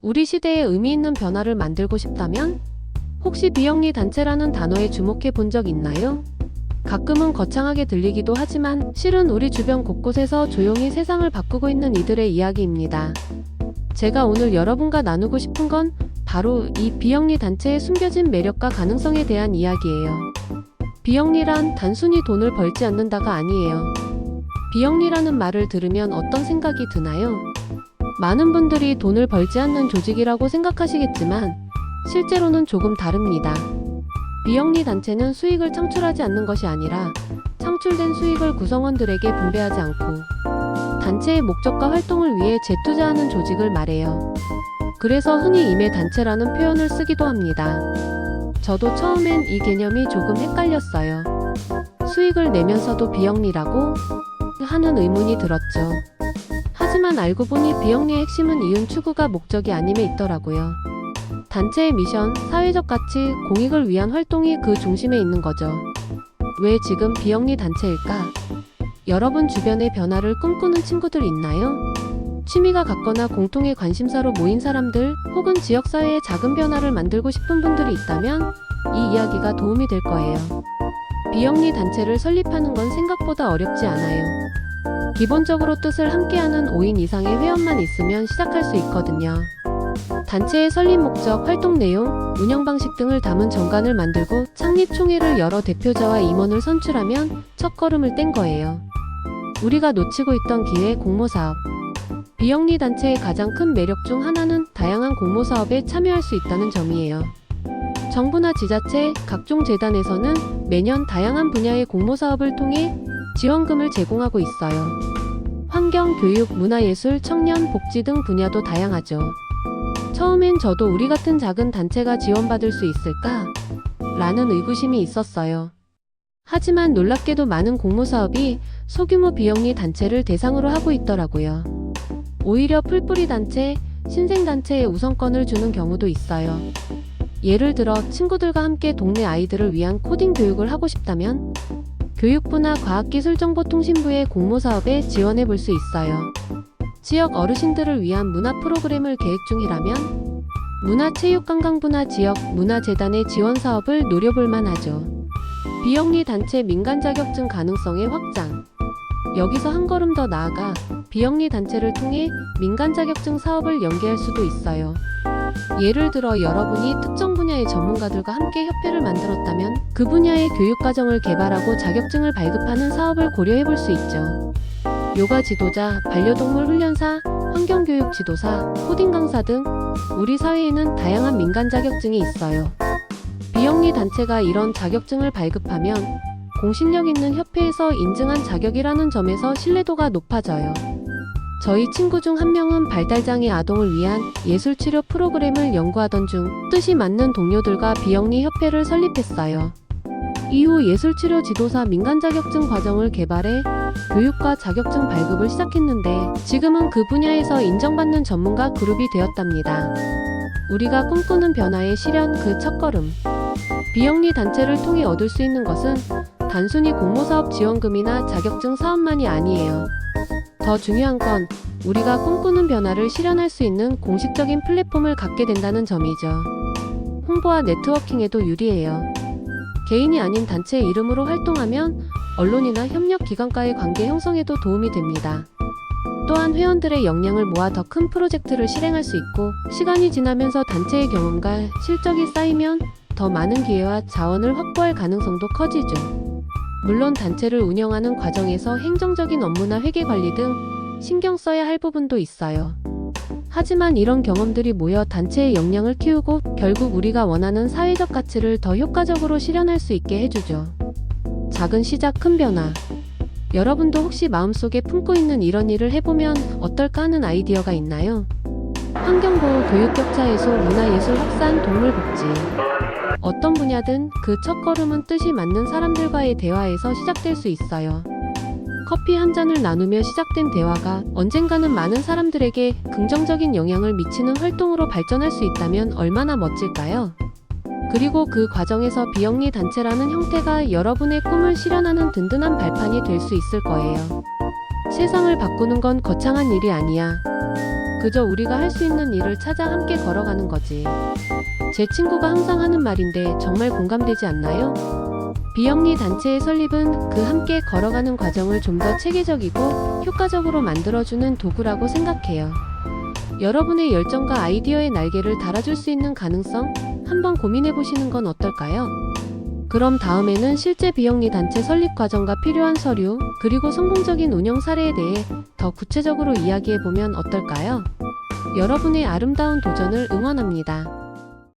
우리 시대에 의미 있는 변화를 만들고 싶다면 혹시 비영리 단체라는 단어에 주목해 본 적 있나요? 가끔은 거창하게 들리기도 하지만 실은 우리 주변 곳곳에서 조용히 세상을 바꾸고 있는 이들의 이야기입니다. 제가 오늘 여러분과 나누고 싶은 건 바로 이 비영리 단체의 숨겨진 매력과 가능성에 대한 이야기예요. 비영리란 단순히 돈을 벌지 않는다가 아니에요. 비영리라는 말을 들으면 어떤 생각이 드나요? 많은 분들이 돈을 벌지 않는 조직이라고 생각하시겠지만 실제로는 조금 다릅니다. 비영리 단체는 수익을 창출하지 않는 것이 아니라 창출된 수익을 구성원들에게 분배하지 않고 단체의 목적과 활동을 위해 재투자하는 조직을 말해요. 그래서 흔히 임의 단체라는 표현을 쓰기도 합니다. 저도 처음엔 이 개념이 조금 헷갈렸어요. 수익을 내면서도 비영리라고? 하는 의문이 들었죠. 하지만 알고 보니 비영리의 핵심은 이윤 추구가 목적이 아님에 있더라고요. 단체의 미션, 사회적 가치, 공익을 위한 활동이 그 중심에 있는 거죠. 왜 지금 비영리 단체일까? 여러분 주변에 변화를 꿈꾸는 친구들 있나요? 취미가 같거나 공통의 관심사로 모인 사람들 혹은 지역사회의 작은 변화를 만들고 싶은 분들이 있다면 이 이야기가 도움이 될 거예요. 비영리 단체를 설립하는 건 생각보다 어렵지 않아요. 기본적으로 뜻을 함께하는 5인 이상의 회원만 있으면 시작할 수 있거든요. 단체의 설립 목적, 활동 내용, 운영 방식 등을 담은 정관을 만들고 창립 총회를 열어 대표자와 임원을 선출하면 첫걸음을 뗀 거예요. 우리가 놓치고 있던 기회, 공모사업. 비영리 단체의 가장 큰 매력 중 하나는 다양한 공모사업에 참여할 수 있다는 점이에요. 정부나 지자체, 각종 재단에서는 매년 다양한 분야의 공모사업을 통해 지원금을 제공하고 있어요. 환경, 교육, 문화예술, 청년, 복지 등 분야도 다양하죠. 처음엔 저도 우리 같은 작은 단체가 지원받을 수 있을까? 라는 의구심이 있었어요. 하지만 놀랍게도 많은 공모사업이 소규모 비영리 단체를 대상으로 하고 있더라고요. 오히려 풀뿌리 단체, 신생단체에 우선권을 주는 경우도 있어요. 예를 들어 친구들과 함께 동네 아이들을 위한 코딩 교육을 하고 싶다면 교육부나 과학기술정보통신부의 공모사업에 지원해 볼 수 있어요. 지역 어르신들을 위한 문화 프로그램을 계획 중이라면 문화체육관광부나 지역 문화재단의 지원 사업을 노려볼 만하죠. 비영리 단체 민간 자격증 가능성의 확장. 여기서 한 걸음 더 나아가 비영리 단체를 통해 민간 자격증 사업을 연계할 수도 있어요. 예를 들어 여러분이 특정 분야의 전문가들과 함께 협회를 만들었다면 그 분야의 교육과정을 개발하고 자격증을 발급하는 사업을 고려해 볼 수 있죠. 요가 지도자, 반려동물 훈련사, 환경교육 지도사, 코딩 강사 등 우리 사회에는 다양한 민간 자격증이 있어요. 비영리 단체가 이런 자격증을 발급하면 공신력 있는 협회에서 인증한 자격이라는 점에서 신뢰도가 높아져요. 저희 친구 중 한 명은 발달장애 아동을 위한 예술치료 프로그램을 연구하던 중 뜻이 맞는 동료들과 비영리 협회를 설립했어요. 이후 예술치료 지도사 민간 자격증 과정을 개발해 교육과 자격증 발급을 시작했는데 지금은 그 분야에서 인정받는 전문가 그룹이 되었답니다. 우리가 꿈꾸는 변화의 실현 그 첫걸음. 비영리 단체를 통해 얻을 수 있는 것은 단순히 공모사업 지원금이나 자격증 사업만이 아니에요. 더 중요한 건 우리가 꿈꾸는 변화를 실현할 수 있는 공식적인 플랫폼을 갖게 된다는 점이죠. 홍보와 네트워킹에도 유리해요. 개인이 아닌 단체 이름으로 활동하면 언론이나 협력기관과의 관계 형성에도 도움이 됩니다. 또한 회원들의 역량을 모아 더 큰 프로젝트를 실행할 수 있고 시간이 지나면서 단체의 경험과 실적이 쌓이면 더 많은 기회와 자원을 확보할 가능성도 커지죠. 물론 단체를 운영하는 과정에서 행정적인 업무나 회계관리 등 신경 써야 할 부분도 있어요. 하지만 이런 경험들이 모여 단체의 역량을 키우고 결국 우리가 원하는 사회적 가치를 더 효과적으로 실현할 수 있게 해주죠. 작은 시작 큰 변화. 여러분도 혹시 마음속에 품고 있는 이런 일을 해보면 어떨까 하는 아이디어가 있나요? 환경보호, 교육격차 해소, 문화예술 확산, 동물복지. 어떤 분야든 그 첫걸음은 뜻이 맞는 사람들과의 대화에서 시작될 수 있어요. 커피 한 잔을 나누며 시작된 대화가 언젠가는 많은 사람들에게 긍정적인 영향을 미치는 활동으로 발전할 수 있다면 얼마나 멋질까요? 그리고 그 과정에서 비영리 단체라는 형태가 여러분의 꿈을 실현하는 든든한 발판이 될 수 있을 거예요. 세상을 바꾸는 건 거창한 일이 아니야. 그저 우리가 할 수 있는 일을 찾아 함께 걸어가는 거지. 제 친구가 항상 하는 말인데 정말 공감되지 않나요? 비영리 단체의 설립은 그 함께 걸어가는 과정을 좀 더 체계적이고 효과적으로 만들어주는 도구라고 생각해요. 여러분의 열정과 아이디어의 날개를 달아줄 수 있는 가능성 한번 고민해보시는 건 어떨까요? 그럼 다음에는 실제 비영리 단체 설립 과정과 필요한 서류, 그리고 성공적인 운영 사례에 대해 더 구체적으로 이야기해보면 어떨까요? 여러분의 아름다운 도전을 응원합니다.